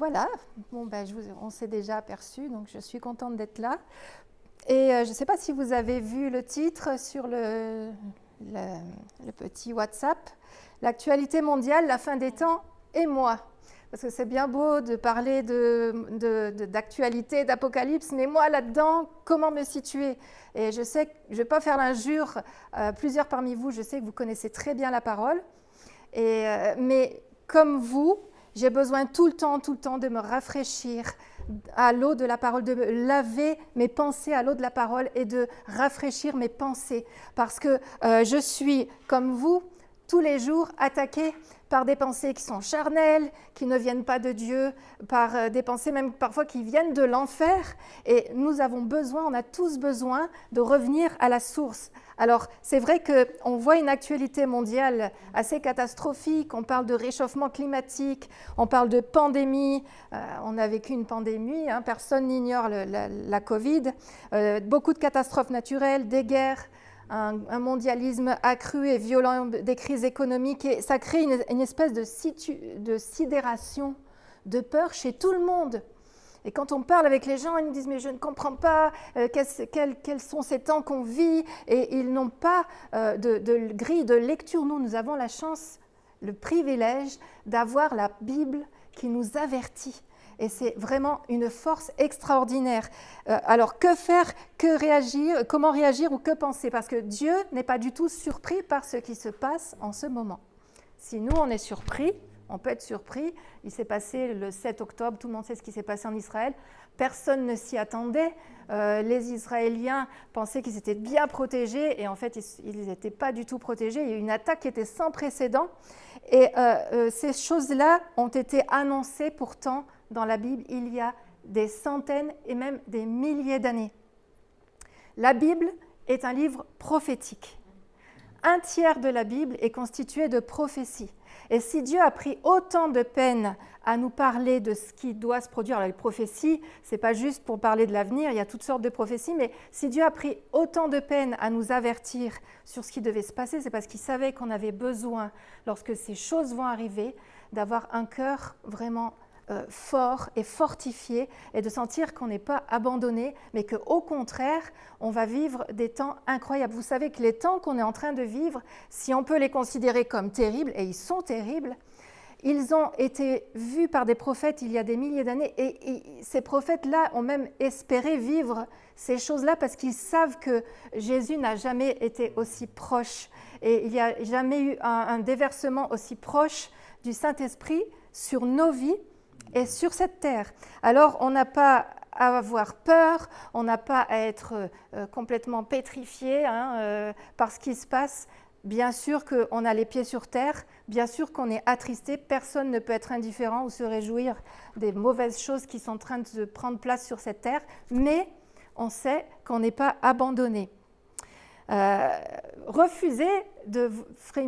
Voilà, bon, on s'est déjà aperçu, donc je suis contente d'être là. Et je ne sais pas si vous avez vu le titre sur le petit WhatsApp, l'actualité mondiale, la fin des temps et moi. Parce que c'est bien beau de parler d'actualité, d'apocalypse, mais moi là-dedans, comment me situer? Et je sais que je ne vais pas faire l'injure, plusieurs parmi vous, je sais que vous connaissez très bien la parole, mais comme vous, j'ai besoin tout le temps de me rafraîchir à l'eau de la parole, de me laver mes pensées à l'eau de la parole et de rafraîchir mes pensées. Parce que je suis, comme vous, tous les jours attaquée par des pensées qui sont charnelles, qui ne viennent pas de Dieu, par des pensées même parfois qui viennent de l'enfer. Et nous avons besoin, on a tous besoin de revenir à la source. Alors, c'est vrai qu'on voit une actualité mondiale assez catastrophique, on parle de réchauffement climatique, on parle de pandémie, on a vécu une pandémie, hein, personne n'ignore la Covid, beaucoup de catastrophes naturelles, des guerres, un mondialisme accru et violent, des crises économiques, et ça crée une espèce de sidération, de peur chez tout le monde. Et quand on parle avec les gens, ils nous disent « mais je ne comprends pas quels sont ces temps qu'on vit » et ils n'ont pas de grille de lecture. Nous avons la chance, le privilège d'avoir la Bible qui nous avertit. Et c'est vraiment une force extraordinaire. Alors que faire, que réagir, comment réagir ou que penser? Parce que Dieu n'est pas du tout surpris par ce qui se passe en ce moment. Si nous, on est surpris, on peut être surpris. Il s'est passé le 7 octobre, tout le monde sait ce qui s'est passé en Israël. Personne ne s'y attendait. Les Israéliens pensaient qu'ils étaient bien protégés et en fait, ils n'étaient pas du tout protégés. Il y a eu une attaque qui était sans précédent. Et ces choses-là ont été annoncées pourtant dans la Bible il y a des centaines et même des milliers d'années. La Bible est un livre prophétique. Un tiers de la Bible est constitué de prophéties. Et si Dieu a pris autant de peine à nous parler de ce qui doit se produire, alors les prophéties, ce n'est pas juste pour parler de l'avenir, il y a toutes sortes de prophéties, mais si Dieu a pris autant de peine à nous avertir sur ce qui devait se passer, c'est parce qu'il savait qu'on avait besoin, lorsque ces choses vont arriver, d'avoir un cœur vraiment fort et fortifié et de sentir qu'on n'est pas abandonné, mais qu'au contraire, on va vivre des temps incroyables. Vous savez que les temps qu'on est en train de vivre, si on peut les considérer comme terribles, et ils sont terribles, ils ont été vus par des prophètes il y a des milliers d'années et ces prophètes-là ont même espéré vivre ces choses-là parce qu'ils savent que Jésus n'a jamais été aussi proche et il n'y a jamais eu un déversement aussi proche du Saint-Esprit sur nos vies et sur cette terre. Alors, on n'a pas à avoir peur, on n'a pas à être complètement pétrifié par ce qui se passe. Bien sûr qu'on a les pieds sur terre, bien sûr qu'on est attristé, personne ne peut être indifférent ou se réjouir des mauvaises choses qui sont en train de prendre place sur cette terre, mais on sait qu'on n'est pas abandonné. Refuser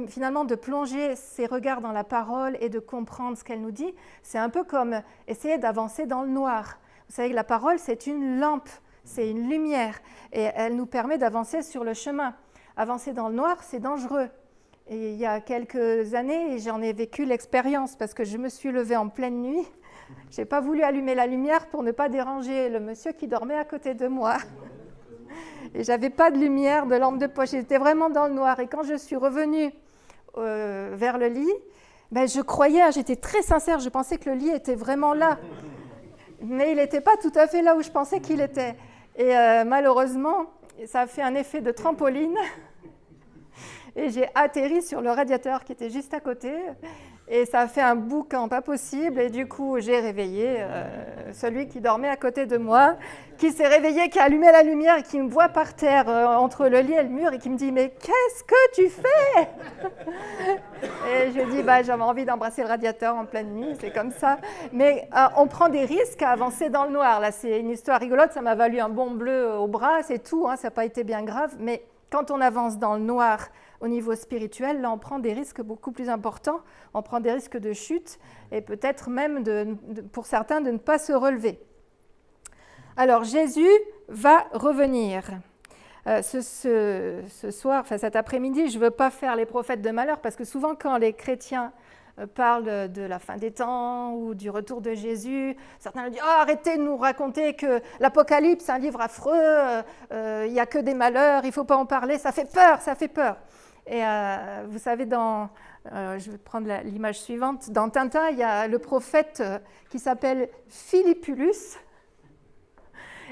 finalement de plonger ses regards dans la parole et de comprendre ce qu'elle nous dit, c'est un peu comme essayer d'avancer dans le noir. Vous savez que la parole, c'est une lampe, c'est une lumière, et elle nous permet d'avancer sur le chemin. Avancer dans le noir, c'est dangereux. Et il y a quelques années, j'en ai vécu l'expérience parce que je me suis levée en pleine nuit. Je n'ai pas voulu allumer la lumière pour ne pas déranger le monsieur qui dormait à côté de moi. Et je n'avais pas de lumière, de lampe de poche, j'étais vraiment dans le noir. Et quand je suis revenue vers le lit, je croyais, j'étais très sincère, je pensais que le lit était vraiment là. Mais il n'était pas tout à fait là où je pensais qu'il était. Et malheureusement, ça a fait un effet de trampoline. Et j'ai atterri sur le radiateur qui était juste à côté. Et ça a fait un boucan pas possible. Et du coup, j'ai réveillé celui qui dormait à côté de moi, qui s'est réveillé, qui a allumé la lumière et qui me voit par terre entre le lit et le mur et qui me dit « Mais qu'est-ce que tu fais ?» Et je dis « J'avais envie d'embrasser le radiateur en pleine nuit, c'est comme ça. » Mais on prend des risques à avancer dans le noir. Là, c'est une histoire rigolote, ça m'a valu un bon bleu au bras, c'est tout, ça n'a pas été bien grave. Mais quand on avance dans le noir, au niveau spirituel, là, on prend des risques beaucoup plus importants. On prend des risques de chute et peut-être même, pour certains, de ne pas se relever. Alors, Jésus va revenir. Ce soir, cet après-midi, je ne veux pas faire les prophètes de malheur parce que souvent, quand les chrétiens parle de la fin des temps ou du retour de Jésus. Certains disent « Oh, arrêtez de nous raconter que l'Apocalypse, c'est un livre affreux, il n'y a que des malheurs, il ne faut pas en parler, ça fait peur, ça fait peur. » Et vous savez, je vais prendre l'image suivante, dans Tintin, il y a le prophète qui s'appelle Philippulus,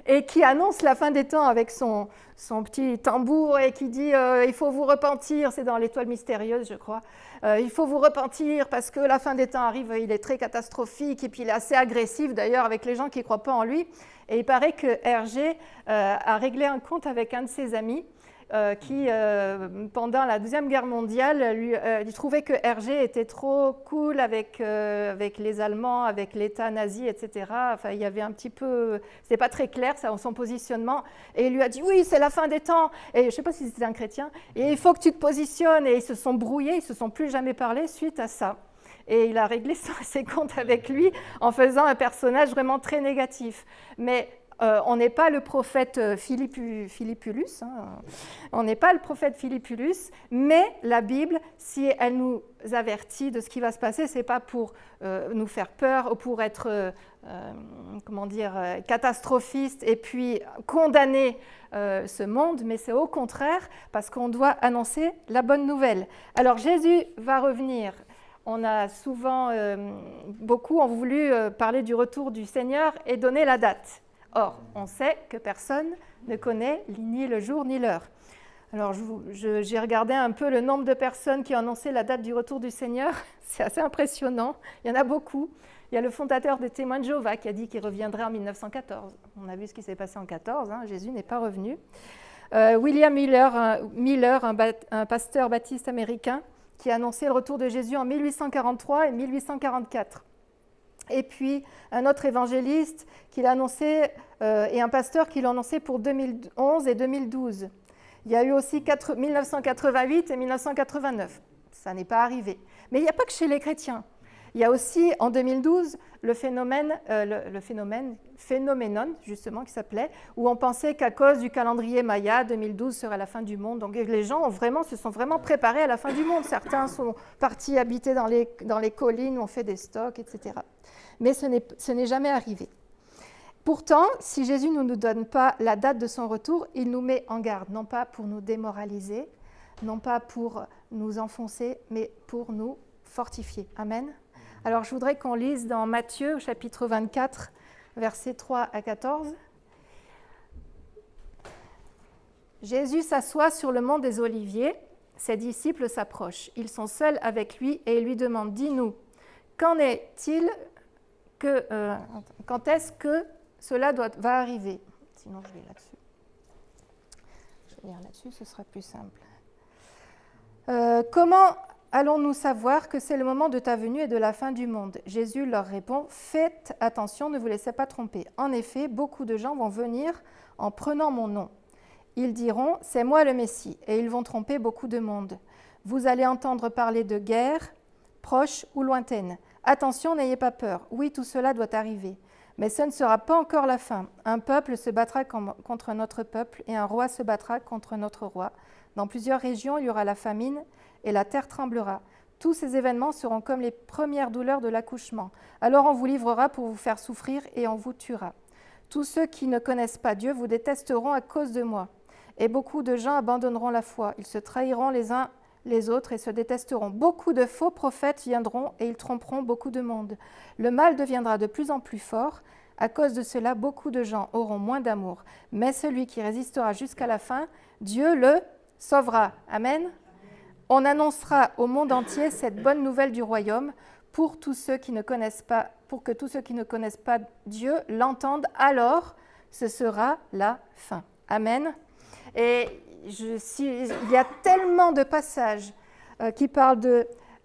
et qui annonce la fin des temps avec son petit tambour et qui dit il faut vous repentir, c'est dans l'Étoile mystérieuse je crois, il faut vous repentir parce que la fin des temps arrive, il est très catastrophique et puis il est assez agressif d'ailleurs avec les gens qui ne croient pas en lui. Et il paraît que Hergé a réglé un compte avec un de ses amis qui, pendant la Deuxième Guerre mondiale, lui trouvait que Hergé était trop cool avec les Allemands, avec l'État nazi, etc. Enfin, il y avait un petit peu... C'était pas très clair, ça, son positionnement. Et il lui a dit, oui, c'est la fin des temps. Et je ne sais pas si c'était un chrétien. Et il faut que tu te positionnes. Et ils se sont brouillés, ils ne se sont plus jamais parlé suite à ça. Et il a réglé ses comptes avec lui en faisant un personnage vraiment très négatif. Mais... on n'est pas le prophète Philippulus, on n'est pas le prophète Philippulus, mais la Bible, si elle nous avertit de ce qui va se passer, ce n'est pas pour nous faire peur ou pour être catastrophiste et puis condamner ce monde, mais c'est au contraire parce qu'on doit annoncer la bonne nouvelle. Alors Jésus va revenir. On a souvent, beaucoup ont voulu parler du retour du Seigneur et donner la date. Or, on sait que personne ne connaît ni le jour ni l'heure. Alors, j'ai regardé un peu le nombre de personnes qui ont annoncé la date du retour du Seigneur. C'est assez impressionnant. Il y en a beaucoup. Il y a le fondateur des Témoins de Jéhovah qui a dit qu'il reviendrait en 1914. On a vu ce qui s'est passé en 1914. Jésus n'est pas revenu. William Miller, un pasteur baptiste américain, qui a annoncé le retour de Jésus en 1843 et 1844. Et puis un autre évangéliste qui l'a annoncé, et un pasteur qui l'a annoncé pour 2011 et 2012. Il y a eu aussi 1988 et 1989. Ça n'est pas arrivé. Mais il n'y a pas que chez les chrétiens. Il y a aussi en 2012 le phénoménon, justement, qui s'appelait, où on pensait qu'à cause du calendrier Maya, 2012 serait la fin du monde. Donc les gens se sont vraiment préparés à la fin du monde. Certains sont partis habiter dans les collines, ont fait des stocks, etc. Mais ce n'est jamais arrivé. Pourtant, si Jésus ne nous donne pas la date de son retour, il nous met en garde, non pas pour nous démoraliser, non pas pour nous enfoncer, mais pour nous fortifier. Amen. Alors, je voudrais qu'on lise dans Matthieu, au chapitre 24, versets 3 à 14. Jésus s'assoit sur le mont des Oliviers. Ses disciples s'approchent. Ils sont seuls avec lui et ils lui demandent « Dis-nous, quand est-il quand est-ce que cela va arriver ?» Sinon, je vais là-dessus. Je vais lire là-dessus, ce sera plus simple. Comment allons-nous savoir que c'est le moment de ta venue et de la fin du monde ? Jésus leur répond, faites attention, ne vous laissez pas tromper. En effet, beaucoup de gens vont venir en prenant mon nom. Ils diront, c'est moi le Messie, et ils vont tromper beaucoup de monde. Vous allez entendre parler de guerre, proche ou lointaine. Attention, n'ayez pas peur. Oui, tout cela doit arriver. Mais ce ne sera pas encore la fin. Un peuple se battra contre notre peuple et un roi se battra contre notre roi. Dans plusieurs régions, il y aura la famine et la terre tremblera. Tous ces événements seront comme les premières douleurs de l'accouchement. Alors on vous livrera pour vous faire souffrir et on vous tuera. Tous ceux qui ne connaissent pas Dieu vous détesteront à cause de moi. Et beaucoup de gens abandonneront la foi. Ils se trahiront les uns les autres et se détesteront. Beaucoup de faux prophètes viendront et ils tromperont beaucoup de monde. Le mal deviendra de plus en plus fort. À cause de cela, beaucoup de gens auront moins d'amour. Mais celui qui résistera jusqu'à la fin, Dieu le sauvera. Amen. On annoncera au monde entier cette bonne nouvelle du royaume pour que tous ceux qui ne connaissent pas Dieu l'entendent. Alors, ce sera la fin. Amen. Et il y a tellement de passages qui parlent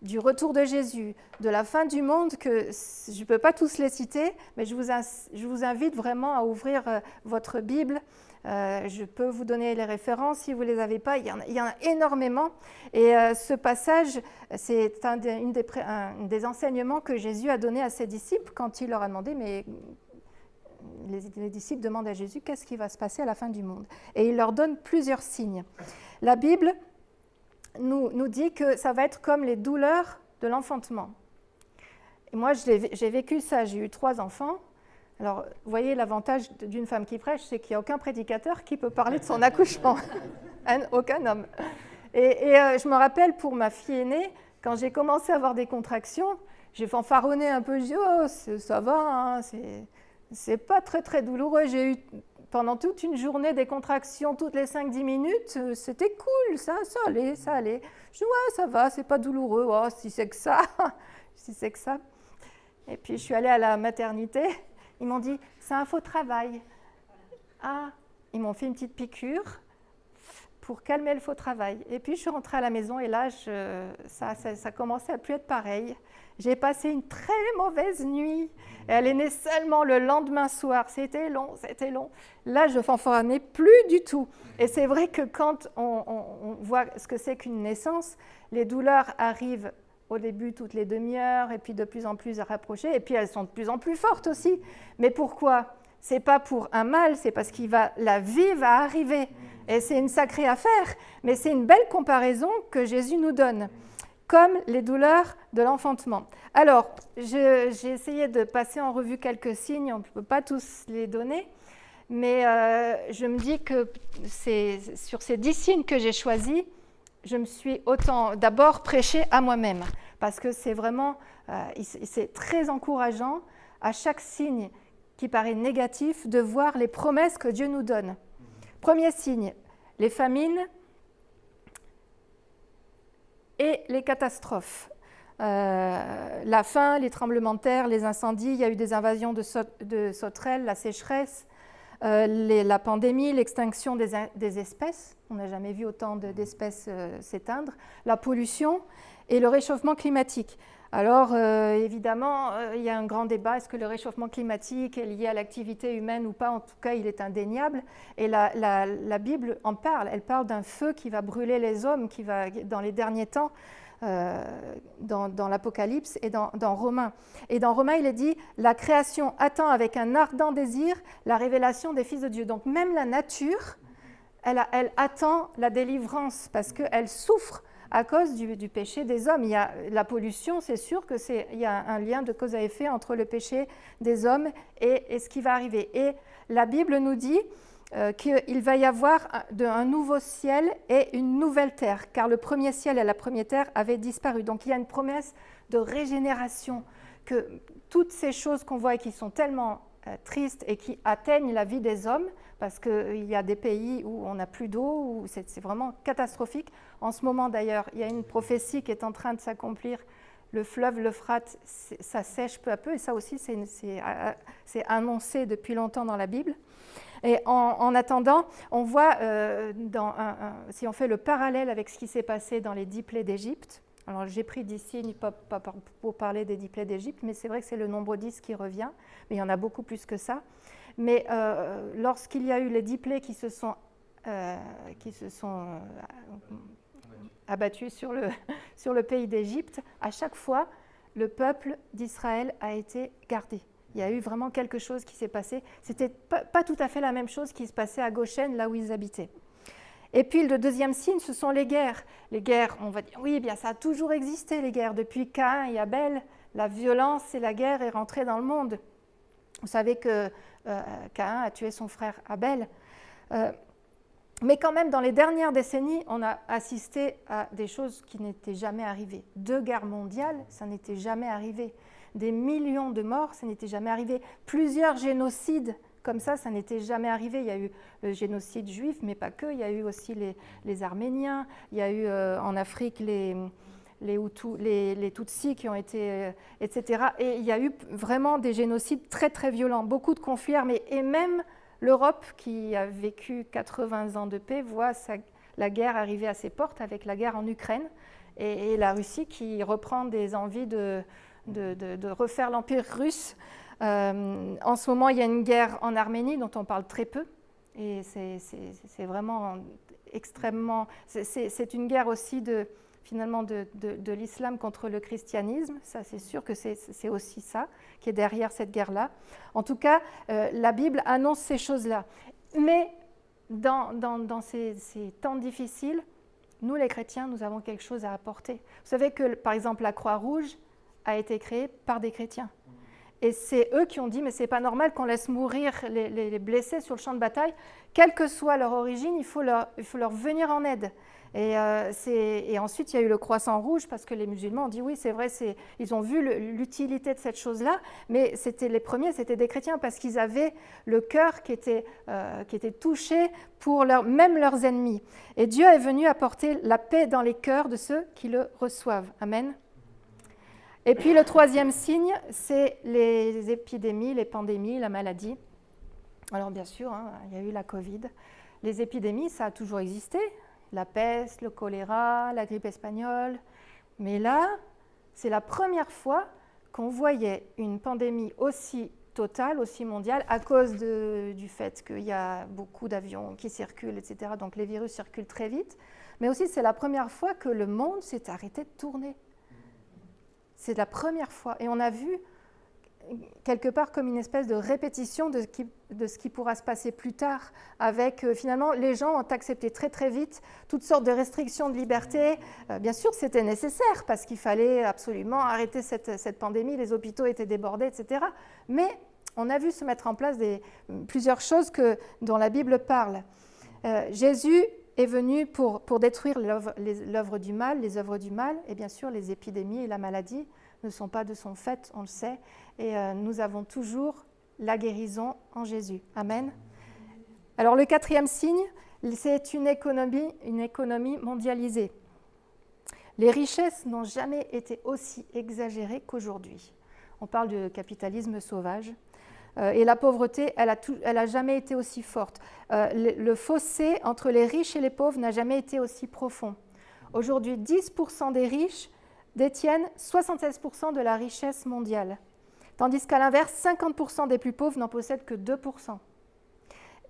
du retour de Jésus, de la fin du monde, que je ne peux pas tous les citer, mais je vous invite vraiment à ouvrir votre Bible. Je peux vous donner les références si vous ne les avez pas. Il y en a énormément. Et ce passage, c'est un des enseignements que Jésus a donné à ses disciples quand il leur a demandé, mais les disciples demandent à Jésus qu'est-ce qui va se passer à la fin du monde. Et il leur donne plusieurs signes. La Bible nous dit que ça va être comme les douleurs de l'enfantement. moi, j'ai vécu ça, j'ai eu 3 enfants. Alors, vous voyez, l'avantage d'une femme qui prêche, c'est qu'il n'y a aucun prédicateur qui peut parler de son accouchement. Aucun homme. Et je me rappelle, pour ma fille aînée, quand j'ai commencé à avoir des contractions, j'ai fanfaronné un peu, je dis « Oh, ça va, hein, c'est pas très très douloureux ». J'ai eu pendant toute une journée des contractions toutes les 5-10 minutes, c'était cool, ça allait. Je dis « Ouais, ça va, c'est pas douloureux, oh, si c'est que ça, si c'est que ça ». Et puis je suis allée à la maternité, ils m'ont dit « C'est un faux travail ». Ah, ils m'ont fait une petite piqûre pour calmer le faux travail. Et puis je suis rentrée à la maison et là, ça commençait à plus être pareil. J'ai passé une très mauvaise nuit. Elle est née seulement le lendemain soir. C'était long. Là, je fanfaronnais plus du tout. Et c'est vrai que quand on voit ce que c'est qu'une naissance, les douleurs arrivent au début toutes les demi-heures et puis de plus en plus à rapprocher. Et puis elles sont de plus en plus fortes aussi. Mais pourquoi ? C'est pas pour un mal, c'est parce que la vie va arriver. Et c'est une sacrée affaire. Mais c'est une belle comparaison que Jésus nous donne, comme les douleurs de l'enfantement. Alors, j'ai essayé de passer en revue quelques signes, on ne peut pas tous les donner, mais je me dis que sur ces 10 signes que j'ai choisis, je me suis autant d'abord prêchée à moi-même, parce que c'est vraiment, c'est très encourageant à chaque signe qui paraît négatif de voir les promesses que Dieu nous donne. Premier signe, les famines et les catastrophes. La faim, les tremblements de terre, les incendies, il y a eu des invasions de sauterelles, la sécheresse, la pandémie, l'extinction des espèces, on n'a jamais vu autant d'espèces s'éteindre, la pollution et le réchauffement climatique. Alors évidemment, il y a un grand débat, est-ce que le réchauffement climatique est lié à l'activité humaine ou pas? En tout cas, il est indéniable. Et la Bible en parle, elle parle d'un feu qui va brûler les hommes, qui va, dans les derniers temps, dans l'Apocalypse et dans Romains. Et dans Romains, il est dit « La création attend avec un ardent désir la révélation des fils de Dieu ». Donc même la nature, elle attend la délivrance parce qu'elle souffre à cause du péché des hommes. Il y a la pollution, c'est sûr qu'il y a un lien de cause à effet entre le péché des hommes et ce qui va arriver. Et la Bible nous dit qu'il va y avoir un nouveau ciel et une nouvelle terre, car le premier ciel et la première terre avaient disparu. Donc il y a une promesse de régénération, que toutes ces choses qu'on voit et qui sont tellement tristes et qui atteignent la vie des hommes, parce qu'il y a des pays où on n'a plus d'eau, où c'est vraiment catastrophique. En ce moment d'ailleurs, il y a une prophétie qui est en train de s'accomplir. Le fleuve, l'Euphrate, ça sèche peu à peu, et ça aussi c'est annoncé depuis longtemps dans la Bible. Et en attendant, on voit, si on fait le parallèle avec ce qui s'est passé dans les 10 plaies d'Égypte, alors j'ai pris 10 signes pas pour parler des 10 plaies d'Égypte, mais c'est vrai que c'est le nombre 10 qui revient, mais il y en a beaucoup plus que ça. Mais lorsqu'il y a eu les 10 plaies qui se sont abattues sur le pays d'Égypte, à chaque fois, le peuple d'Israël a été gardé. Il y a eu vraiment quelque chose qui s'est passé. C'était pas tout à fait la même chose qui se passait à Goshen, là où ils habitaient. Et puis le deuxième signe, ce sont les guerres. Les guerres, on va dire, oui, bien ça a toujours existé, les guerres. Depuis Caïn et Abel, la violence et la guerre est rentrée dans le monde. Vous savez que Caïn a tué son frère Abel. Mais quand même, dans les dernières décennies, on a assisté à des choses qui n'étaient jamais arrivées. 2 guerres mondiales, ça n'était jamais arrivé. Des millions de morts, ça n'était jamais arrivé. Plusieurs génocides comme ça n'était jamais arrivé. Il y a eu le génocide juif, mais pas que. Il y a eu aussi les Arméniens. Il y a eu en Afrique les Tutsis qui ont été, etc. Et il y a eu vraiment des génocides très, très violents. Beaucoup de conflits armés. Et même l'Europe, qui a vécu 80 ans de paix, voit la guerre arriver à ses portes avec la guerre en Ukraine. Et la Russie qui reprend des envies de refaire l'Empire russe. En ce moment, il y a une guerre en Arménie dont on parle très peu. Et c'est vraiment extrêmement... C'est une guerre aussi finalement de l'islam contre le christianisme. Ça, c'est sûr que c'est aussi ça qui est derrière cette guerre-là. En tout cas, la Bible annonce ces choses-là. Mais dans ces temps difficiles, nous, les chrétiens, nous avons quelque chose à apporter. Vous savez que, par exemple, la Croix-Rouge a été créé par des chrétiens. Et c'est eux qui ont dit, mais c'est pas normal qu'on laisse mourir les blessés sur le champ de bataille. Quelle que soit leur origine, il faut leur venir en aide. Et ensuite, il y a eu le croissant rouge, parce que les musulmans ont dit, oui, c'est vrai, ils ont vu l'utilité de cette chose-là, mais les premiers, c'était des chrétiens, parce qu'ils avaient le cœur qui était touché pour même leurs ennemis. Et Dieu est venu apporter la paix dans les cœurs de ceux qui le reçoivent. Amen. Et puis le troisième signe, c'est les épidémies, les pandémies, la maladie. Alors bien sûr, il y a eu la Covid. Les épidémies, ça a toujours existé. La peste, le choléra, la grippe espagnole. Mais là, c'est la première fois qu'on voyait une pandémie aussi totale, aussi mondiale, à cause du fait qu'il y a beaucoup d'avions qui circulent, etc. Donc les virus circulent très vite. Mais aussi, c'est la première fois que le monde s'est arrêté de tourner. C'est la première fois. Et on a vu quelque part comme une espèce de répétition de ce qui pourra se passer plus tard, avec finalement les gens ont accepté très très vite toutes sortes de restrictions de liberté. Bien sûr, c'était nécessaire parce qu'il fallait absolument arrêter cette pandémie, les hôpitaux étaient débordés, etc. Mais on a vu se mettre en place plusieurs choses dont la Bible parle. Jésus est venu pour détruire l'œuvre du mal, les œuvres du mal, et bien sûr les épidémies et la maladie ne sont pas de son fait, on le sait, et nous avons toujours la guérison en Jésus. Amen. Alors le quatrième signe, c'est une économie mondialisée. Les richesses n'ont jamais été aussi exagérées qu'aujourd'hui. On parle de capitalisme sauvage. Et la pauvreté, elle a jamais été aussi forte. Le fossé entre les riches et les pauvres n'a jamais été aussi profond. Aujourd'hui, 10% des riches détiennent 76% de la richesse mondiale, tandis qu'à l'inverse, 50% des plus pauvres n'en possèdent que 2%.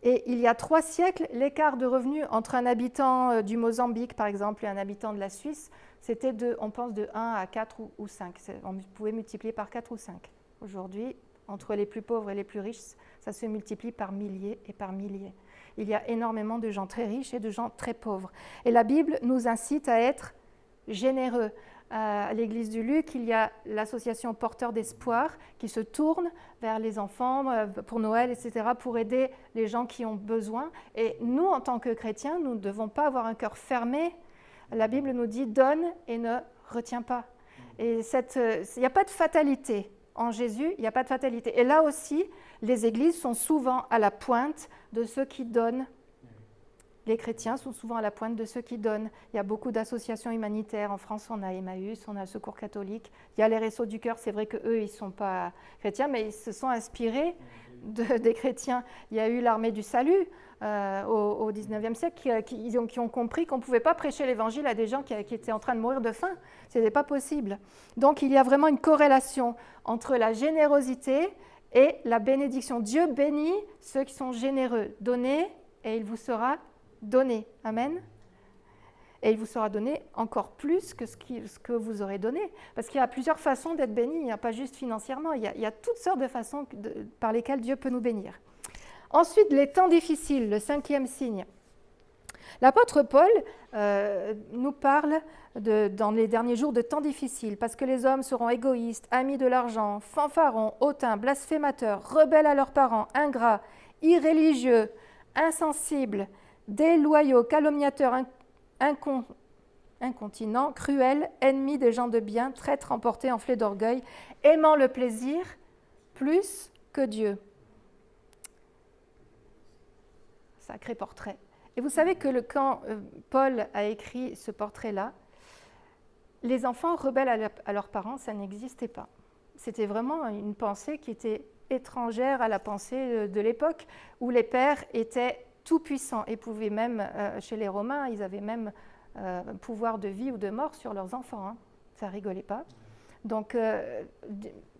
Et il y a 3 siècles, l'écart de revenus entre un habitant du Mozambique, par exemple, et un habitant de la Suisse, c'était on pense de 1 à 4 ou 5. On pouvait multiplier par 4 ou 5. Aujourd'hui, entre les plus pauvres et les plus riches, ça se multiplie par milliers et par milliers. Il y a énormément de gens très riches et de gens très pauvres. Et la Bible nous incite à être généreux. À l'église du Luc, il y a l'association Porteurs d'Espoir qui se tourne vers les enfants pour Noël, etc., pour aider les gens qui ont besoin. Et nous, en tant que chrétiens, nous ne devons pas avoir un cœur fermé. La Bible nous dit « donne et ne retiens pas ». Et il n'y a pas de fatalité. En Jésus, il n'y a pas de fatalité. Et là aussi, les églises sont souvent à la pointe de ceux qui donnent. Les chrétiens sont souvent à la pointe de ceux qui donnent. Il y a beaucoup d'associations humanitaires. En France, on a Emmaüs, on a le Secours catholique. Il y a les Restos du Cœur. C'est vrai qu'eux, ils ne sont pas chrétiens, mais ils se sont inspirés des chrétiens. Il y a eu l'Armée du Salut au XIXe siècle qui ont compris qu'on ne pouvait pas prêcher l'évangile à des gens qui étaient en train de mourir de faim. Ce n'était pas possible. Donc, il y a vraiment une corrélation entre la générosité et la bénédiction. Dieu bénit ceux qui sont généreux. Donnez et il vous sera donné. Amen. Et il vous sera donné encore plus que ce que vous aurez donné. Parce qu'il y a plusieurs façons d'être béni, il n'y a pas juste financièrement, il y a toutes sortes de façons par lesquelles Dieu peut nous bénir. Ensuite, les temps difficiles, le 5e signe. L'apôtre Paul nous parle dans les derniers jours de temps difficiles, parce que les hommes seront égoïstes, amis de l'argent, fanfarons, hautains, blasphémateurs, rebelles à leurs parents, ingrats, irréligieux, insensibles, déloyaux, calomniateurs, incontinents, cruels, ennemis des gens de bien, traîtres, emportés, enflés d'orgueil, aimant le plaisir plus que Dieu. Sacré portrait. Et vous savez que quand Paul a écrit ce portrait-là, les enfants rebelles à leurs parents, ça n'existait pas. C'était vraiment une pensée qui était étrangère à la pensée de l'époque, où les pères étaient tout-puissants et pouvaient même, chez les Romains, ils avaient même pouvoir de vie ou de mort sur leurs enfants. Hein. Ça rigolait pas. Donc,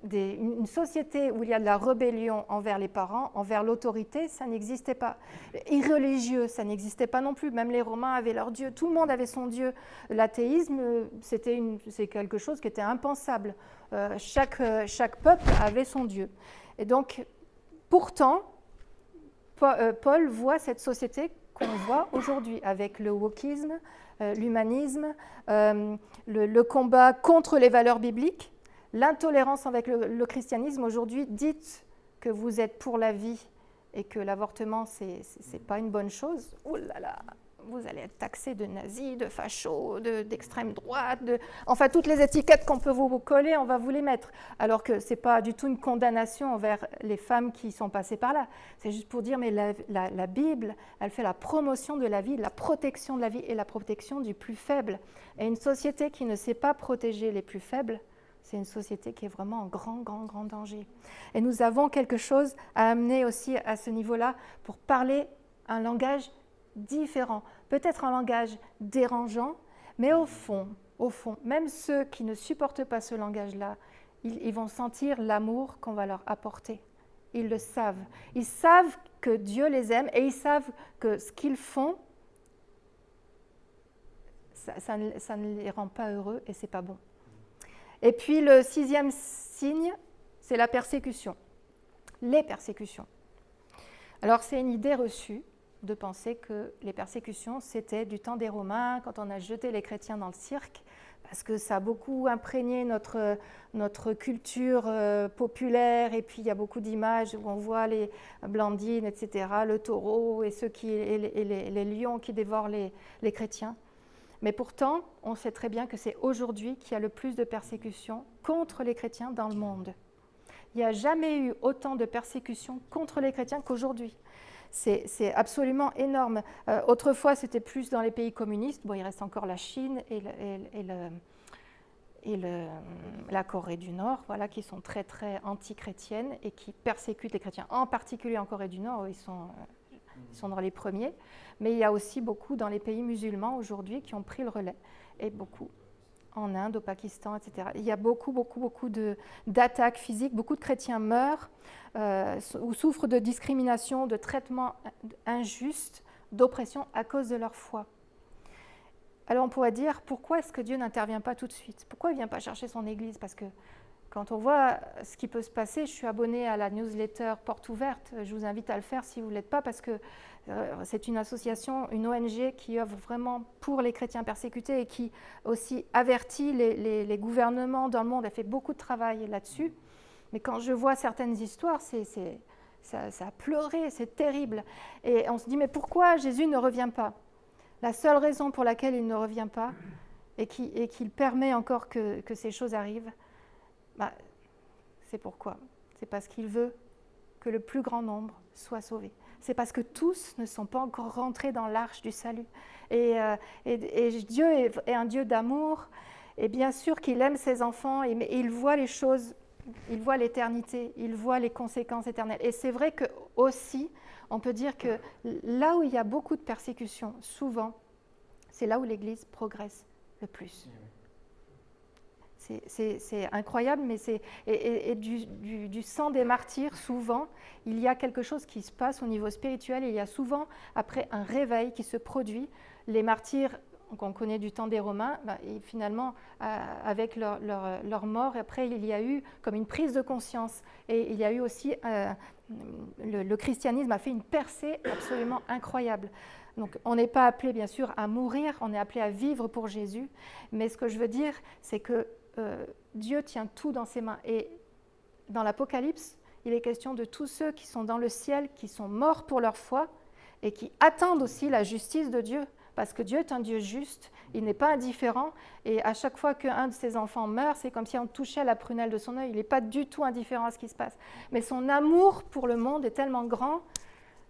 une société où il y a de la rébellion envers les parents, envers l'autorité, ça n'existait pas. Irreligieux, ça n'existait pas non plus. Même les Romains avaient leur Dieu. Tout le monde avait son Dieu. L'athéisme, c'est quelque chose qui était impensable. Chaque peuple avait son Dieu. Et donc, pourtant, Paul voit cette société qu'on voit aujourd'hui avec le wokisme, l'humanisme, le combat contre les valeurs bibliques, l'intolérance avec le christianisme aujourd'hui. Dites que vous êtes pour la vie et que l'avortement, c'est pas une bonne chose. Ouh là là, vous allez être taxé de nazis, de fachos, d'extrême droite, enfin toutes les étiquettes qu'on peut vous coller, on va vous les mettre. Alors que c'est pas du tout une condamnation envers les femmes qui sont passées par là. C'est juste pour dire, mais la Bible, elle fait la promotion de la vie, la protection de la vie et la protection du plus faible. Et une société qui ne sait pas protéger les plus faibles, c'est une société qui est vraiment en grand, grand, grand danger. Et nous avons quelque chose à amener aussi à ce niveau-là pour parler un langage différent, peut-être un langage dérangeant, mais au fond, même ceux qui ne supportent pas ce langage-là, ils vont sentir l'amour qu'on va leur apporter. Ils le savent. Ils savent que Dieu les aime et ils savent que ce qu'ils font, ça ne les rend pas heureux et c'est pas bon. Et puis le 6e signe, c'est la persécution. Les persécutions. Alors c'est une idée reçue de penser que les persécutions, c'était du temps des Romains, quand on a jeté les chrétiens dans le cirque, parce que ça a beaucoup imprégné notre culture populaire, et puis il y a beaucoup d'images où on voit les Blandines, etc., le taureau et les lions qui dévorent les chrétiens. Mais pourtant, on sait très bien que c'est aujourd'hui qu'il y a le plus de persécutions contre les chrétiens dans le monde. Il n'y a jamais eu autant de persécutions contre les chrétiens qu'aujourd'hui. C'est absolument énorme. Autrefois, c'était plus dans les pays communistes. Bon, il reste encore la Chine et la Corée du Nord, voilà, qui sont très, très anti-chrétiennes et qui persécutent les chrétiens. En particulier en Corée du Nord, où ils sont dans les premiers. Mais il y a aussi beaucoup dans les pays musulmans aujourd'hui qui ont pris le relais, et beaucoup en Inde, au Pakistan, etc. Il y a beaucoup d'attaques physiques, beaucoup de chrétiens meurent ou souffrent de discrimination, de traitements injustes, d'oppression à cause de leur foi. Alors on pourrait dire, pourquoi est-ce que Dieu n'intervient pas tout de suite? Pourquoi il ne vient pas chercher son Église? Parce que quand on voit ce qui peut se passer, je suis abonnée à la newsletter Porte Ouverte, je vous invite à le faire si vous ne l'êtes pas, parce que c'est une association, une ONG qui œuvre vraiment pour les chrétiens persécutés et qui aussi avertit les gouvernements dans le monde. Elle fait beaucoup de travail là-dessus. Mais quand je vois certaines histoires, ça a pleuré, c'est terrible. Et on se dit, mais pourquoi Jésus ne revient pas? La seule raison pour laquelle il ne revient pas et qu'il permet encore que ces choses arrivent, c'est pourquoi? C'est parce qu'il veut que le plus grand nombre soit sauvé. C'est parce que tous ne sont pas encore rentrés dans l'arche du salut. Et Dieu est un Dieu d'amour, et bien sûr qu'il aime ses enfants, et il voit les choses, il voit l'éternité, il voit les conséquences éternelles. Et c'est vrai que aussi, on peut dire que là où il y a beaucoup de persécutions, souvent, c'est là où l'Église progresse le plus. C'est incroyable, mais du sang des martyrs, souvent, il y a quelque chose qui se passe au niveau spirituel. Il y a souvent, après, un réveil qui se produit. Les martyrs qu'on connaît du temps des Romains, et finalement, avec leur mort, après, il y a eu comme une prise de conscience. Et il y a eu aussi, le christianisme a fait une percée absolument incroyable. Donc, on n'est pas appelé, bien sûr, à mourir, on est appelé à vivre pour Jésus. Mais ce que je veux dire, c'est que Dieu tient tout dans ses mains. Et dans l'Apocalypse, il est question de tous ceux qui sont dans le ciel, qui sont morts pour leur foi et qui attendent aussi la justice de Dieu. Parce que Dieu est un Dieu juste, il n'est pas indifférent. Et à chaque fois qu'un de ses enfants meurt, c'est comme si on touchait la prunelle de son œil. Il n'est pas du tout indifférent à ce qui se passe. Mais son amour pour le monde est tellement grand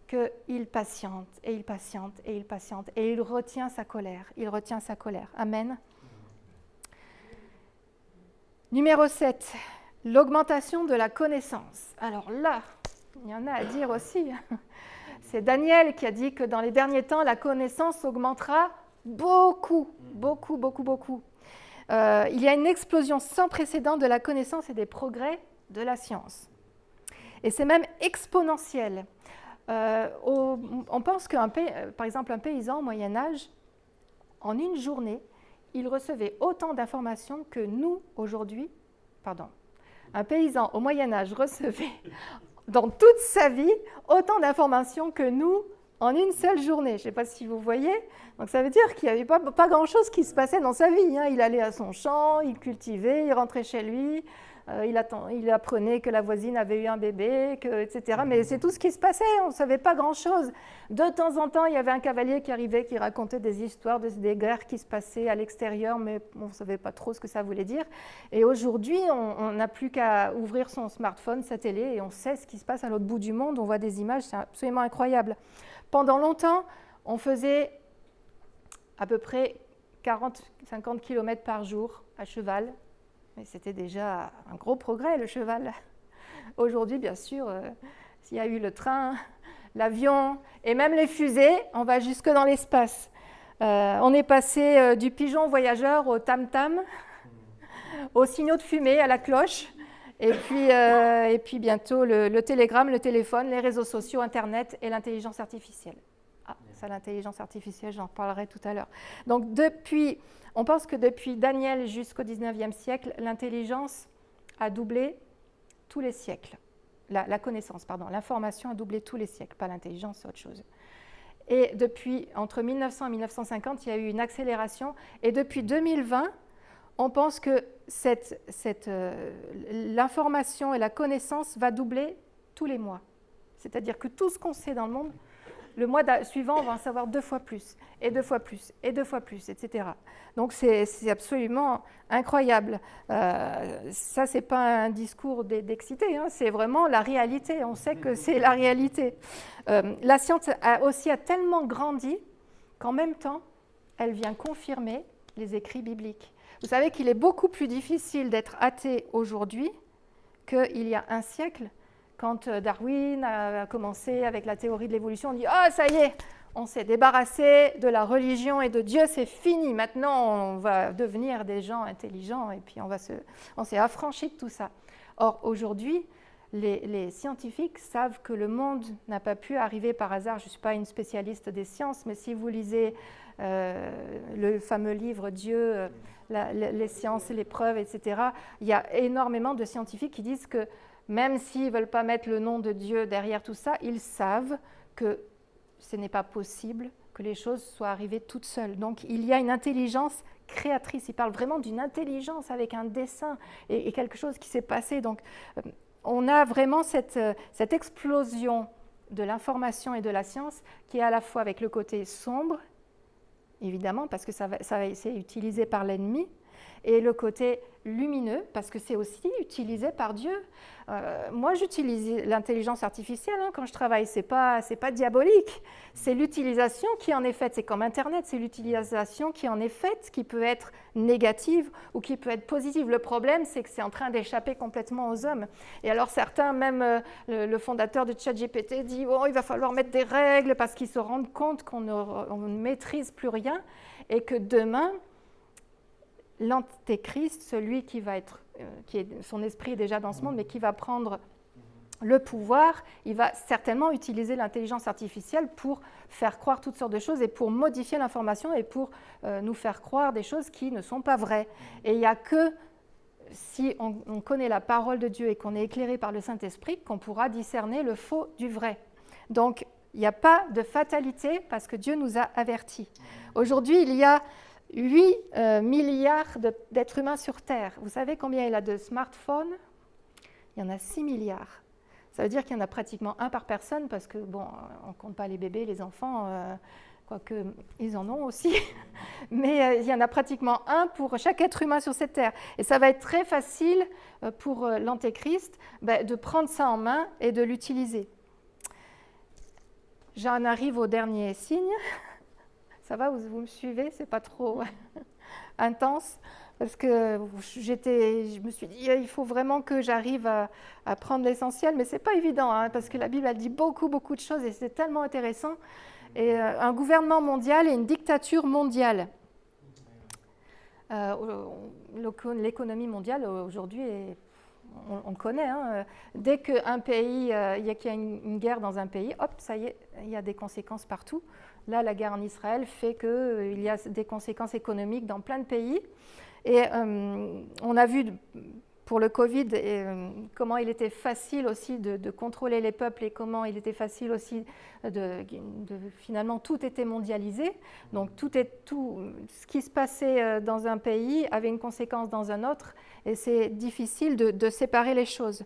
qu'il patiente, et il patiente, et il patiente. Et il retient sa colère. Il retient sa colère. Amen. Numéro 7, l'augmentation de la connaissance. Alors là, il y en a à dire aussi. C'est Daniel qui a dit que dans les derniers temps, la connaissance augmentera beaucoup. Il y a une explosion sans précédent de la connaissance et des progrès de la science. Et c'est même exponentiel. On pense par exemple, un paysan au Moyen-Âge, en une journée, il recevait autant d'informations que nous, aujourd'hui. Un paysan au Moyen-Âge recevait, dans toute sa vie, autant d'informations que nous, En une seule journée. Je ne sais pas si vous voyez. Donc ça veut dire qu'il n'y avait pas grand-chose qui se passait dans sa vie. Il allait à son champ, il cultivait, il rentrait chez lui, il apprenait que la voisine avait eu un bébé, etc. Mais c'est tout ce qui se passait, on ne savait pas grand-chose. De temps en temps, il y avait un cavalier qui arrivait, qui racontait des histoires, des guerres qui se passaient à l'extérieur, mais on ne savait pas trop ce que ça voulait dire. Et aujourd'hui, on n'a plus qu'à ouvrir son smartphone, sa télé, et on sait ce qui se passe à l'autre bout du monde. On voit des images, c'est absolument incroyable. Pendant longtemps, on faisait à peu près 40-50 km par jour à cheval. Mais c'était déjà un gros progrès, le cheval. Aujourd'hui, bien sûr, s'il y a eu le train, l'avion et même les fusées, on va jusque dans l'espace. On est passé du pigeon voyageur au tam-tam, aux signaux de fumée, à la cloche. Et puis bientôt le télégramme, le téléphone, les réseaux sociaux, Internet et l'intelligence artificielle. Ah, ça, l'intelligence artificielle, j'en reparlerai tout à l'heure. Donc, on pense que depuis Daniel jusqu'au 19e siècle, l'intelligence a doublé tous les siècles. La connaissance, pardon, l'information a doublé tous les siècles, pas l'intelligence, c'est autre chose. Et entre 1900 et 1950, il y a eu une accélération. Et depuis 2020, on pense que l'information et la connaissance va doubler tous les mois. C'est-à-dire que tout ce qu'on sait dans le monde, le mois suivant, on va en savoir 2 fois plus, et 2 fois plus, et 2 fois plus, etc. Donc c'est absolument incroyable. Ça, ce n'est pas un discours d'excité, hein, c'est vraiment la réalité. On sait que c'est la réalité. La science a tellement grandi qu'en même temps, elle vient confirmer les écrits bibliques. Vous savez qu'il est beaucoup plus difficile d'être athée aujourd'hui qu'il y a un siècle, quand Darwin a commencé avec la théorie de l'évolution. On dit « Ah, ça y est, on s'est débarrassé de la religion et de Dieu, c'est fini. Maintenant, on va devenir des gens intelligents et puis on s'est affranchi de tout ça. » Or, aujourd'hui, les scientifiques savent que le monde n'a pas pu arriver par hasard. Je ne suis pas une spécialiste des sciences, mais si vous lisez le fameux livre « Dieu », les sciences et les preuves, etc., il y a énormément de scientifiques qui disent que même s'ils ne veulent pas mettre le nom de Dieu derrière tout ça, ils savent que ce n'est pas possible que les choses soient arrivées toutes seules. Donc il y a une intelligence créatrice. Ils parlent vraiment d'une intelligence avec un dessin et quelque chose qui s'est passé. Donc on a vraiment cette explosion de l'information et de la science qui est à la fois avec le côté sombre, évidemment, parce que c'est utilisé par l'ennemi, et le côté lumineux, parce que c'est aussi utilisé par Dieu. Moi, j'utilise l'intelligence artificielle quand je travaille. C'est pas diabolique. C'est l'utilisation qui en est faite. C'est comme Internet, c'est l'utilisation qui en est faite, qui peut être négative ou qui peut être positive. Le problème, c'est que c'est en train d'échapper complètement aux hommes. Et alors certains, même le fondateur de ChatGPT dit « Oh, il va falloir mettre des règles parce qu'ils se rendent compte qu'on ne maîtrise plus rien et que demain, l'antéchrist, celui qui est son esprit est déjà dans ce monde, mais qui va prendre le pouvoir, il va certainement utiliser l'intelligence artificielle pour faire croire toutes sortes de choses et pour modifier l'information et pour nous faire croire des choses qui ne sont pas vraies. Et il n'y a que si on connaît la parole de Dieu et qu'on est éclairé par le Saint-Esprit qu'on pourra discerner le faux du vrai. Donc, il n'y a pas de fatalité parce que Dieu nous a avertis. Aujourd'hui, il y a 8 milliards d'êtres humains sur Terre. Vous savez combien il y a de smartphones? Il y en a 6 milliards. Ça veut dire qu'il y en a pratiquement un par personne parce que, bon, on ne compte pas les bébés, les enfants, quoique ils en ont aussi. Mais il y en a pratiquement un pour chaque être humain sur cette Terre. Et ça va être très facile pour l'Antéchrist de prendre ça en main et de l'utiliser. J'en arrive au dernier signe. Ça va, vous me suivez? C'est pas trop intense parce que je me suis dit il faut vraiment que j'arrive à prendre l'essentiel, mais c'est pas évident parce que la Bible a dit beaucoup de choses et c'est tellement intéressant. Et un gouvernement mondial et une dictature mondiale. L'économie mondiale aujourd'hui on le connaît. Dès qu'un pays, qu'il y a une guerre dans un pays, hop, ça y est, il y a des conséquences partout. Là, la guerre en Israël fait qu'il y a des conséquences économiques dans plein de pays. Et on a vu pour le Covid, comment il était facile aussi de contrôler les peuples et comment il était facile aussi finalement tout était mondialisé. Donc tout ce qui se passait dans un pays avait une conséquence dans un autre et c'est difficile de séparer les choses.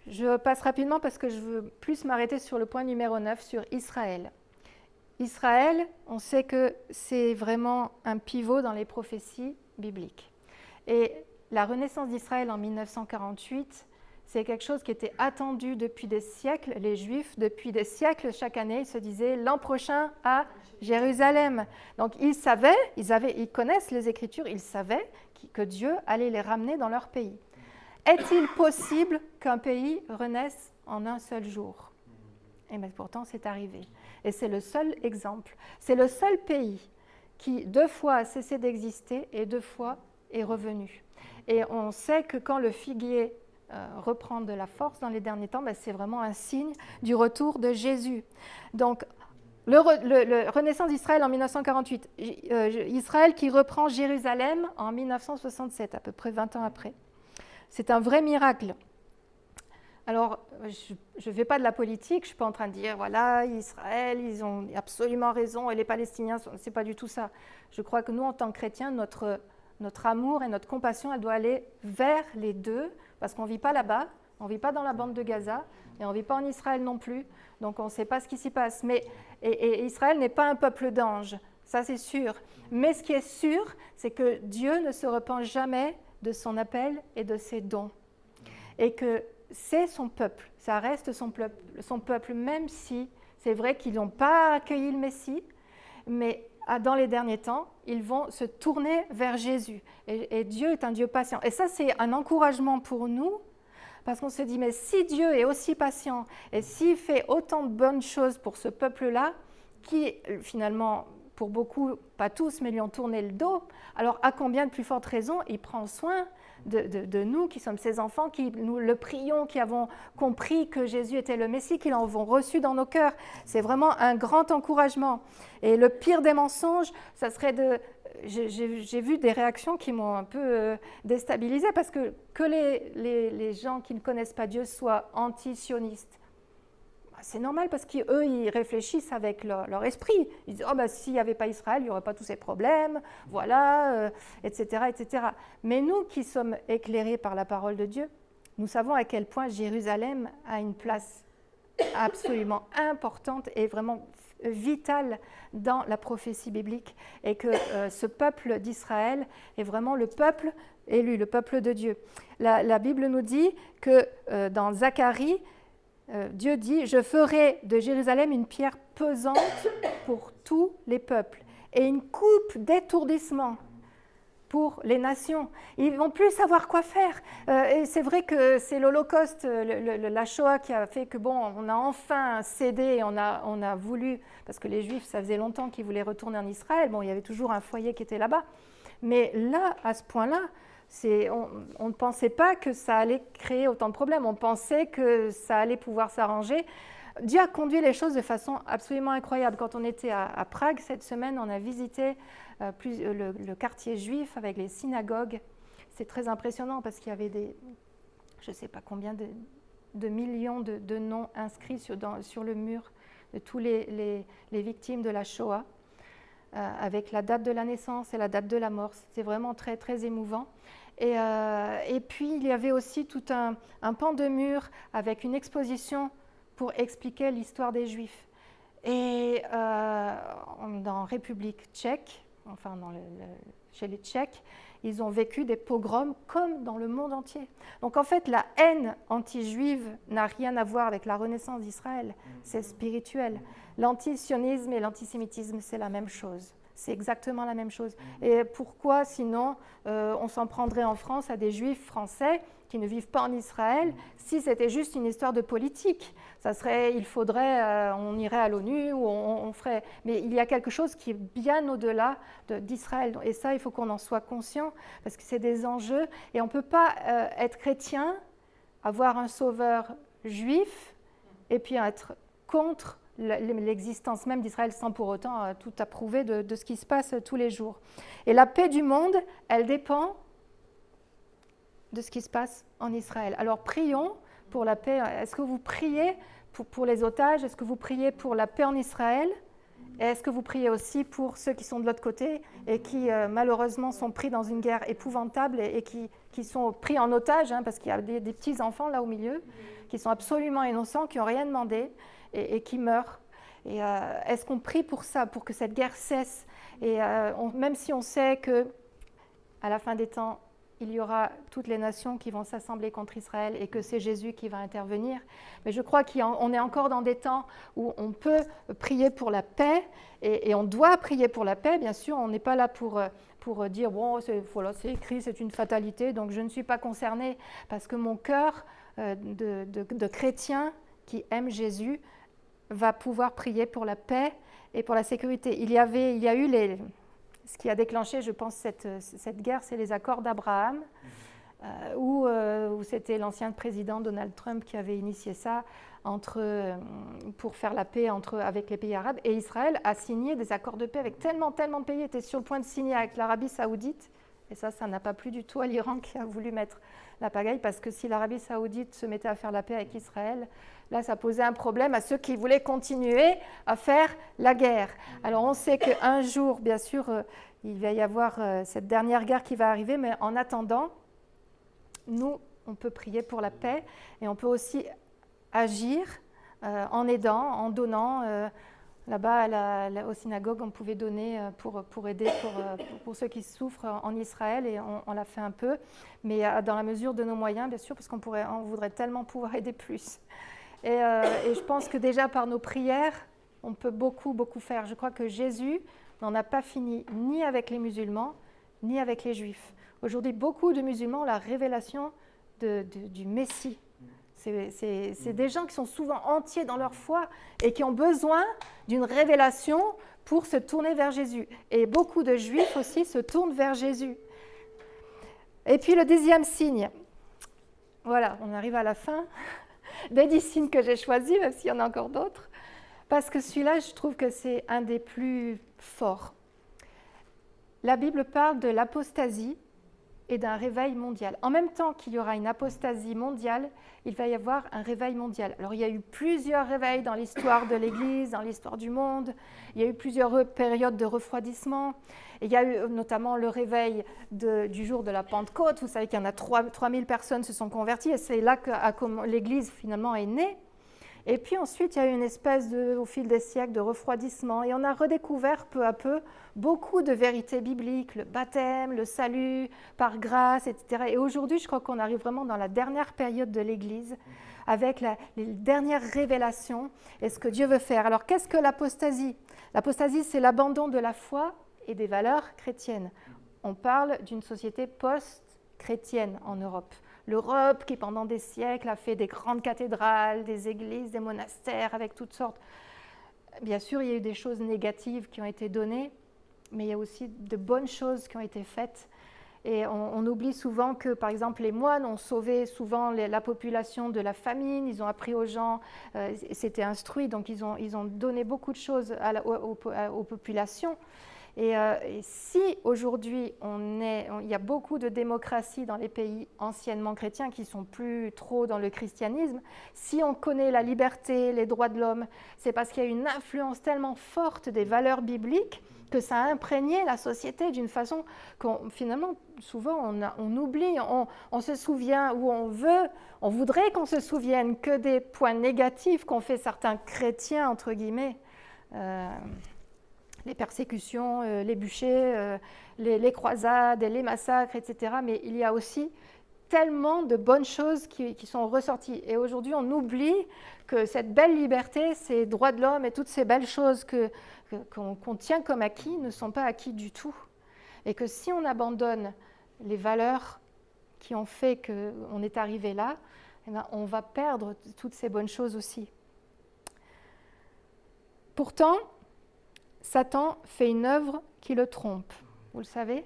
Je passe rapidement parce que je veux plus m'arrêter sur le point numéro 9, sur Israël. Israël, on sait que c'est vraiment un pivot dans les prophéties bibliques. Et la renaissance d'Israël en 1948, c'est quelque chose qui était attendu depuis des siècles. Les Juifs, depuis des siècles, chaque année, ils se disaient l'an prochain à Jérusalem. Donc ils savaient, ils connaissent les Écritures, ils savaient que Dieu allait les ramener dans leur pays. Est-il possible qu'un pays renaisse en un seul jour? Et bien pourtant, c'est arrivé. Et c'est le seul exemple. C'est le seul pays qui 2 fois a cessé d'exister et 2 fois est revenu. Et on sait que quand le figuier reprend de la force dans les derniers temps, ben c'est vraiment un signe du retour de Jésus. Donc, le renaissance d'Israël en 1948, Israël qui reprend Jérusalem en 1967, à peu près 20 ans après. C'est un vrai miracle. Alors, je ne fais pas de la politique, je ne suis pas en train de dire, voilà, Israël, ils ont absolument raison, et les Palestiniens, ce n'est pas du tout ça. Je crois que nous, en tant que chrétiens, notre amour et notre compassion, elle doit aller vers les deux, parce qu'on ne vit pas là-bas, on ne vit pas dans la bande de Gaza, et on ne vit pas en Israël non plus, donc on ne sait pas ce qui s'y passe. Et Israël n'est pas un peuple d'anges, ça c'est sûr. Mais ce qui est sûr, c'est que Dieu ne se repent jamais de son appel et de ses dons. Et que c'est son peuple, ça reste son peuple, même si c'est vrai qu'ils n'ont pas accueilli le Messie, mais dans les derniers temps, ils vont se tourner vers Jésus. Et Dieu est un Dieu patient. Et ça, c'est un encouragement pour nous, parce qu'on se dit, mais si Dieu est aussi patient, et s'il fait autant de bonnes choses pour ce peuple-là, qui finalement, pour beaucoup, pas tous, mais lui ont tourné le dos, alors à combien de plus forte raison il prend soin de nous qui sommes ses enfants, qui nous le prions, qui avons compris que Jésus était le Messie, qui l'avons reçu dans nos cœurs. C'est vraiment un grand encouragement. Et le pire des mensonges, ça serait j'ai vu des réactions qui m'ont un peu déstabilisée, parce que les gens qui ne connaissent pas Dieu soient anti-sionistes. C'est normal parce qu'eux, ils réfléchissent avec leur esprit. Ils disent, s'il n'y avait pas Israël, il n'y aurait pas tous ces problèmes, voilà, etc., etc. Mais nous qui sommes éclairés par la parole de Dieu, nous savons à quel point Jérusalem a une place absolument importante et vraiment vitale dans la prophétie biblique, et que ce peuple d'Israël est vraiment le peuple élu, le peuple de Dieu. La Bible nous dit que dans Zacharie, Dieu dit « Je ferai de Jérusalem une pierre pesante pour tous les peuples et une coupe d'étourdissement pour les nations. » Ils ne vont plus savoir quoi faire. Et c'est vrai que c'est l'Holocauste, la Shoah qui a fait que, on a enfin cédé, on a voulu, parce que les Juifs, ça faisait longtemps qu'ils voulaient retourner en Israël. Il y avait toujours un foyer qui était là-bas. Mais là, à ce point-là, on ne pensait pas que ça allait créer autant de problèmes. On pensait que ça allait pouvoir s'arranger. Dieu a conduit les choses de façon absolument incroyable. Quand on était à Prague cette semaine, on a visité le quartier juif avec les synagogues. C'est très impressionnant parce qu'il y avait je ne sais pas combien de millions de noms inscrits sur le mur de tous les victimes de la Shoah, avec la date de la naissance et la date de la mort. C'était vraiment très, très émouvant. Et puis, il y avait aussi tout un pan de mur avec une exposition pour expliquer l'histoire des Juifs. Et dans République tchèque, enfin chez les Tchèques, ils ont vécu des pogroms comme dans le monde entier. Donc en fait, la haine anti-juive n'a rien à voir avec la renaissance d'Israël, c'est spirituel. L'antisionisme et l'antisémitisme, c'est la même chose. C'est exactement la même chose. Et pourquoi, sinon, on s'en prendrait en France à des Juifs français qui ne vivent pas en Israël, si c'était juste une histoire de politique? On irait à l'ONU ou on ferait... Mais il y a quelque chose qui est bien au-delà d'Israël. Et ça, il faut qu'on en soit conscient, parce que c'est des enjeux. Et on ne peut pas être chrétien, avoir un sauveur juif, et puis être contre l'existence même d'Israël sans pour autant tout approuver de ce qui se passe tous les jours. Et la paix du monde, elle dépend de ce qui se passe en Israël. Alors prions pour la paix. Est-ce que vous priez pour les otages? Est-ce que vous priez pour la paix en Israël? Et est-ce que vous priez aussi pour ceux qui sont de l'autre côté et qui malheureusement sont pris dans une guerre épouvantable et qui sont pris en otage, parce qu'il y a des petits enfants là au milieu qui sont absolument innocents, qui n'ont rien demandé et qui meurent. Et est-ce qu'on prie pour ça, pour que cette guerre cesse? Et même si on sait que à la fin des temps, il y aura toutes les nations qui vont s'assembler contre Israël et que c'est Jésus qui va intervenir. Mais je crois qu'on est encore dans des temps où on peut prier pour la paix et on doit prier pour la paix, bien sûr. On n'est pas là pour dire, bon, c'est écrit, c'est une fatalité, donc je ne suis pas concernée, parce que mon cœur de chrétien qui aime Jésus va pouvoir prier pour la paix et pour la sécurité. Il y a eu ce qui a déclenché, je pense, cette guerre, c'est les accords d'Abraham, où c'était l'ancien président Donald Trump qui avait initié ça pour faire la paix avec les pays arabes. Et Israël a signé des accords de paix avec tellement de pays, était sur le point de signer avec l'Arabie saoudite. Et ça n'a pas plu du tout à l'Iran qui a voulu mettre la pagaille, parce que si l'Arabie saoudite se mettait à faire la paix avec Israël, là, ça posait un problème à ceux qui voulaient continuer à faire la guerre. Alors, on sait qu'un jour, bien sûr, il va y avoir cette dernière guerre qui va arriver, mais en attendant, nous, on peut prier pour la paix et on peut aussi agir en aidant, en donnant. Là-bas, aux synagogues, on pouvait donner pour aider pour ceux qui souffrent en Israël, et on l'a fait un peu, mais dans la mesure de nos moyens, bien sûr, parce qu'on voudrait tellement pouvoir aider plus. Et je pense que déjà par nos prières, on peut beaucoup faire. Je crois que Jésus n'en a pas fini ni avec les musulmans, ni avec les juifs. Aujourd'hui, beaucoup de musulmans ont la révélation du Messie. C'est des gens qui sont souvent entiers dans leur foi et qui ont besoin d'une révélation pour se tourner vers Jésus. Et beaucoup de juifs aussi se tournent vers Jésus. Et puis le 10e signe. Voilà, on arrive à la fin des 10 signes que j'ai choisis, même s'il y en a encore d'autres, parce que celui-là, je trouve que c'est un des plus forts. La Bible parle de l'apostasie et d'un réveil mondial. En même temps qu'il y aura une apostasie mondiale, il va y avoir un réveil mondial. Alors, il y a eu plusieurs réveils dans l'histoire de l'Église, dans l'histoire du monde. Il y a eu plusieurs périodes de refroidissement. Et il y a eu notamment le réveil du jour de la Pentecôte. Vous savez qu'il y en a 3000 personnes se sont converties, et c'est là que l'Église finalement est née. Et puis ensuite, il y a eu une espèce au fil des siècles de refroidissement, et on a redécouvert peu à peu beaucoup de vérités bibliques, le baptême, le salut par grâce, etc. Et aujourd'hui, je crois qu'on arrive vraiment dans la dernière période de l'Église, avec les dernières révélations et ce que Dieu veut faire. Alors, qu'est-ce que l'apostasie? L'apostasie, c'est l'abandon de la foi et des valeurs chrétiennes. On parle d'une société post-chrétienne en Europe. L'Europe qui, pendant des siècles, a fait des grandes cathédrales, des églises, des monastères, avec toutes sortes. Bien sûr, il y a eu des choses négatives qui ont été données, mais il y a aussi de bonnes choses qui ont été faites. Et on oublie souvent que, par exemple, les moines ont sauvé souvent la population de la famine, ils ont appris aux gens, c'était instruit, donc ils ont donné beaucoup de choses aux populations. Et si aujourd'hui il y a beaucoup de démocratie dans les pays anciennement chrétiens qui ne sont plus trop dans le christianisme, si on connaît la liberté, les droits de l'homme, c'est parce qu'il y a une influence tellement forte des valeurs bibliques que ça a imprégné la société d'une façon qu'on finalement souvent on oublie, on se souvient, ou on voudrait qu'on se souvienne que des points négatifs qu'ont fait certains chrétiens, entre guillemets. Les persécutions, les bûchers, les croisades, les massacres, etc. Mais il y a aussi tellement de bonnes choses qui sont ressorties. Et aujourd'hui, on oublie que cette belle liberté, ces droits de l'homme et toutes ces belles choses qu'on tient comme acquis ne sont pas acquis du tout. Et que si on abandonne les valeurs qui ont fait qu'on est arrivé là, eh bien, on va perdre toutes ces bonnes choses aussi. Pourtant, Satan fait une œuvre qui le trompe, vous le savez?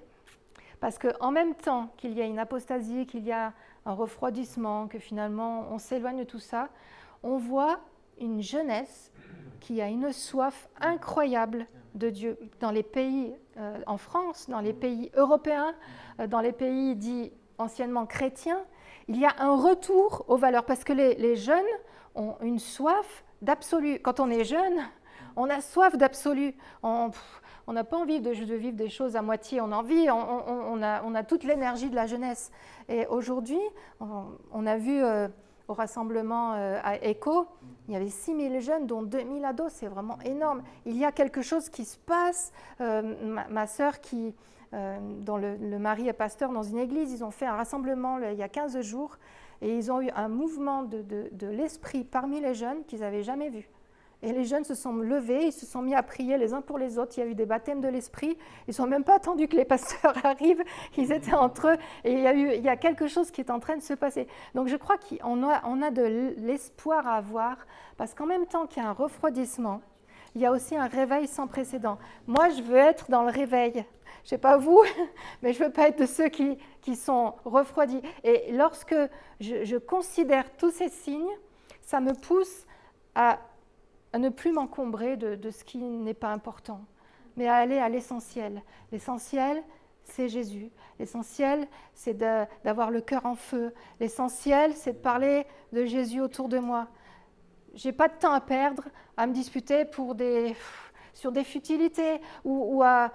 Parce qu'en même temps qu'il y a une apostasie, qu'il y a un refroidissement, que finalement on s'éloigne de tout ça, on voit une jeunesse qui a une soif incroyable de Dieu dans les pays, en France, dans les pays européens, dans les pays dits anciennement chrétiens, il y a un retour aux valeurs, parce que les jeunes ont une soif d'absolu. Quand on est jeune, on a soif d'absolu. On n'a pas envie de vivre des choses à moitié, on a toute l'énergie de la jeunesse. Et aujourd'hui, on a vu au rassemblement à ECHO, il y avait 6000 jeunes, dont 2000 ados, c'est vraiment énorme. Il y a quelque chose qui se passe. Ma sœur, dont le mari est pasteur dans une église, ils ont fait un rassemblement il y a 15 jours, et ils ont eu un mouvement de l'esprit parmi les jeunes qu'ils n'avaient jamais vu. Et les jeunes se sont levés, ils se sont mis à prier les uns pour les autres. Il y a eu des baptêmes de l'esprit. Ils ne sont même pas attendus que les pasteurs arrivent. Ils étaient entre eux. Et il y a quelque chose qui est en train de se passer. Donc je crois qu'on a de l'espoir à avoir, parce qu'en même temps qu'il y a un refroidissement, il y a aussi un réveil sans précédent. Moi, je veux être dans le réveil. Je ne sais pas vous, mais je ne veux pas être de ceux qui sont refroidis. Et lorsque je considère tous ces signes, ça me pousse à ne plus m'encombrer de ce qui n'est pas important, mais à aller à l'essentiel. L'essentiel, c'est Jésus. L'essentiel, c'est d'avoir le cœur en feu. L'essentiel, c'est de parler de Jésus autour de moi. Je n'ai pas de temps à perdre à me disputer sur des futilités ou à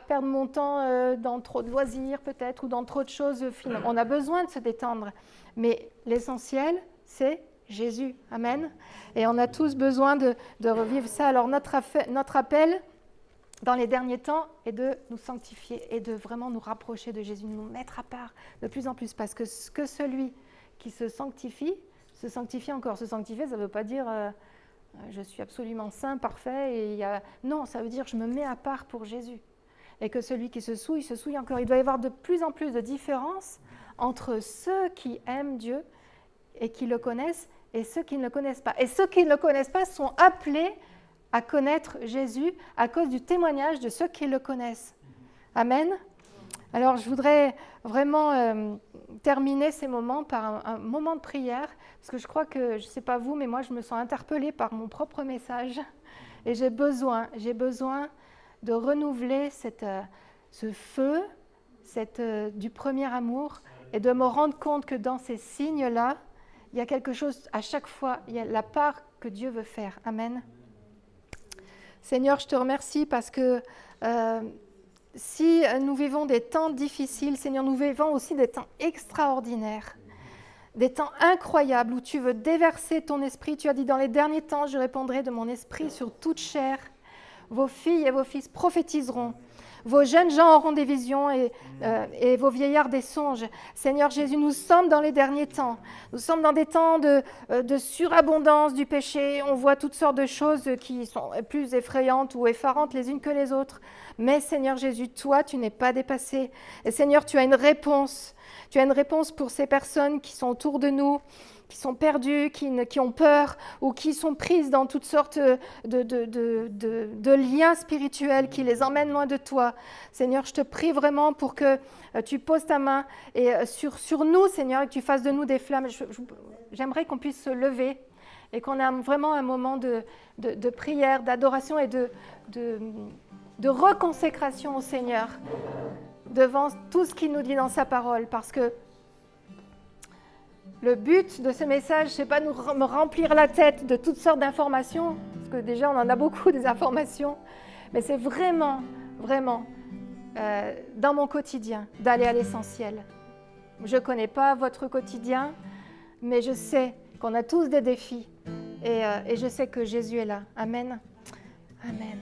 perdre mon temps dans trop de loisirs peut-être ou dans trop de choses. On a besoin de se détendre. Mais l'essentiel, c'est Jésus. Amen. Et on a tous besoin de revivre ça. Alors notre appel dans les derniers temps est de nous sanctifier et de vraiment nous rapprocher de Jésus, de nous mettre à part de plus en plus, parce que celui qui se sanctifie encore. Se sanctifier, ça ne veut pas dire je suis absolument saint, parfait. Non, ça veut dire je me mets à part pour Jésus. Et que celui qui se souille encore. Il doit y avoir de plus en plus de différence entre ceux qui aiment Dieu et qui le connaissent et ceux qui ne le connaissent pas. Et ceux qui ne le connaissent pas sont appelés à connaître Jésus à cause du témoignage de ceux qui le connaissent. Amen. Alors, je voudrais vraiment terminer ces moments par un moment de prière, parce que je crois que, je ne sais pas vous, mais moi, je me sens interpellée par mon propre message. Et j'ai besoin de renouveler ce feu du premier amour et de me rendre compte que dans ces signes-là, il y a quelque chose, à chaque fois, il y a la part que Dieu veut faire. Amen. Seigneur, je te remercie parce que si nous vivons des temps difficiles, Seigneur, nous vivons aussi des temps extraordinaires, des temps incroyables où tu veux déverser ton esprit. Tu as dit, dans les derniers temps, je répandrai de mon esprit sur toute chair. Vos filles et vos fils prophétiseront. Vos jeunes gens auront des visions et vos vieillards des songes. Seigneur Jésus, nous sommes dans les derniers temps. Nous sommes dans des temps de surabondance du péché. On voit toutes sortes de choses qui sont plus effrayantes ou effarantes les unes que les autres. Mais Seigneur Jésus, toi, tu n'es pas dépassé. Et Seigneur, tu as une réponse. Tu as une réponse pour ces personnes qui sont autour de nous, qui sont perdues, qui ont peur ou qui sont prises dans toutes sortes de liens spirituels qui les emmènent loin de toi. Seigneur, je te prie vraiment pour que tu poses ta main sur nous, Seigneur, et que tu fasses de nous des flammes. J'aimerais qu'on puisse se lever et qu'on ait vraiment un moment de prière, d'adoration et de reconsécration au Seigneur devant tout ce qu'il nous dit dans sa parole, parce que le but de ce message, ce n'est pas me remplir la tête de toutes sortes d'informations, parce que déjà on en a beaucoup des informations, mais c'est vraiment dans mon quotidien d'aller à l'essentiel. Je ne connais pas votre quotidien, mais je sais qu'on a tous des défis et je sais que Jésus est là. Amen. Amen.